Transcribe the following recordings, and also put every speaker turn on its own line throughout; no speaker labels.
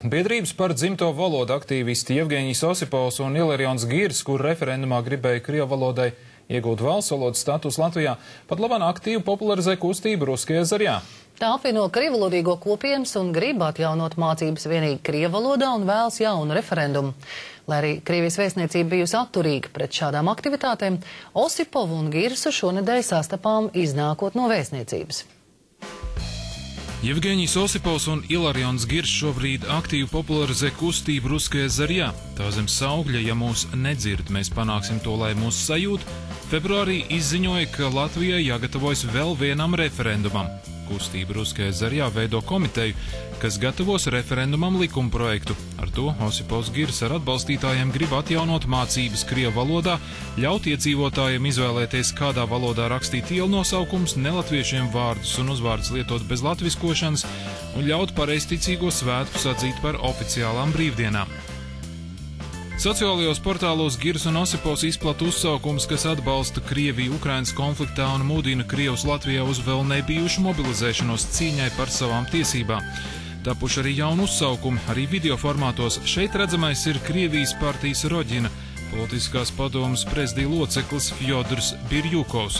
Biedrības par dzimto valodu aktīvisti Jevgeņijs Osipovs un Ilarions Girs, kur referendumā gribēja krievu valodai iegūt valsts valodas status Latvijā, pat labāk aktīvi popularizē kustību Ruskaja Zarjā.
Tā apvieno krievalodīgo kopienas un grib atjaunot mācības vienīgi krievu valodā un vēlas jaunu referendumu. Lai arī Krievijas vēstniecība bijusi atturīga pret šādām aktivitātēm, Osipovu un Girsu šonedēļ sastapām iznākot no vēstniecības.
Jevgeņijs Osipovs un Ilarions Girs šobrīd aktīvi popularizē kustību Ruskaja Zarjā. Tā zem saukļa, ja mūs nedzird, mēs panāksim to, lai mūs sajūt. Februārī izziņoja, ka Latvijai jāgatavojas vēl vienam referendumam. Kustība Ruskaja Zarjā veido komiteju, kas gatavos referendumam likumprojektu. Ar to Osipovs Girs ar atbalstītājiem grib atjaunot mācības krievu valodā, ļaut iedzīvotājiem izvēlēties, kādā valodā rakstīt ielu nosaukums, nelatviešiem vārdus un uzvārdus lietot bez latviskošanas un ļaut pareizticīgo svētkus atzīt par oficiālām brīvdienām. Sociālajos portālos Girs un Osipovs izplata uzsaukums, kas atbalsta Krieviju Ukrainas konfliktā un mudina Krievus Latvijā uz vēl nebijušu mobilizēšanos cīņai par savām tiesībām. Tapuši arī jauni uzsaukumi, arī video formātos. Šeit redzamais ir Krievijas partijas Roģina, politiskās padomas prezidija loceklis Fjodors Birjukovs.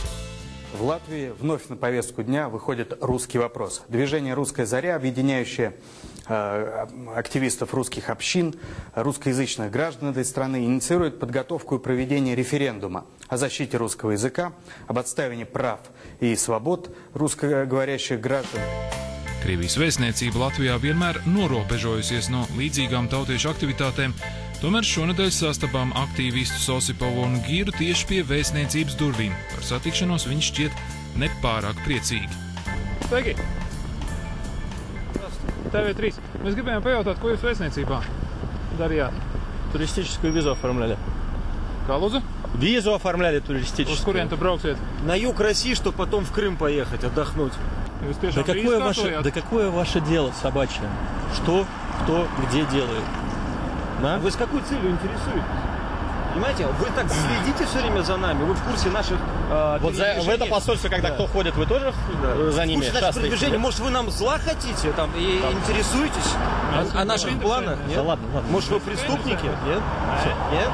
В Латвии вновь на повестку дня выходит русский вопрос. Движение «Русская заря», объединяющее активистов русских общин, русскоязычных граждан этой страны, инициирует подготовку и проведение референдума о защите русского языка, об отстаивании прав и свобод русскоговорящих граждан.
Krievijas vēstniecība Latvijā vienmēr norobežojusies no līdzīgām tautiešu aktivitātēm, tomēr šonedēļ sastapām aktīvistus Osipovu un Giru tieši pie vēstniecības durvīm. Par satikšanos viņi šķiet nepārāk priecīgi.
Sveiki! TV3. Mēs gribējām pajautāt, ko jūs vēstniecībā darījāt?
Туристическую визу оформляли.
Kā lūdzu?
Визу оформляли туристическую.
Uz kurien tu brauksiet?
На юг России, чтобы потом в Крым поехать, отдохнуть.
Jūs tiešām
Да какое ваше дело собачье? Что, кто, где делает? Да? Вы с какой целью интересуетесь? Понимаете, вы так следите все время за нами, вы в курсе наших
вот в это посольство, когда кто ходит, вы тоже за ними
шастаете? Может, вы нам зла хотите там, и интересуетесь о наших планах?
Да ладно.
Может, вы преступники? Нет? Нет?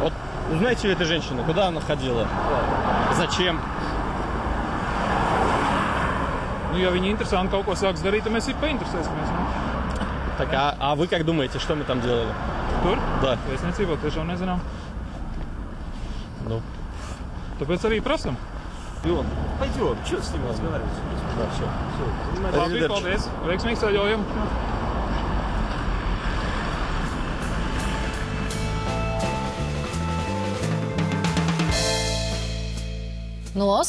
Вот узнаете ли этой женщины, куда она ходила? Зачем?
Nu, ja viņi interesanti kaut ko sāks darīt, tad mēs painteresēsimies.
Так, а вы как думаете, что мы там делали?
Tur?
Да.
Vēstniecībā tiešām nezinām.
Ну.
Tāpēc arī prasam.
Пойдем, что с ним разговаривать?
Да, все.
Labi, paldies. Veiksmīgs ceļojums.
No Osipovas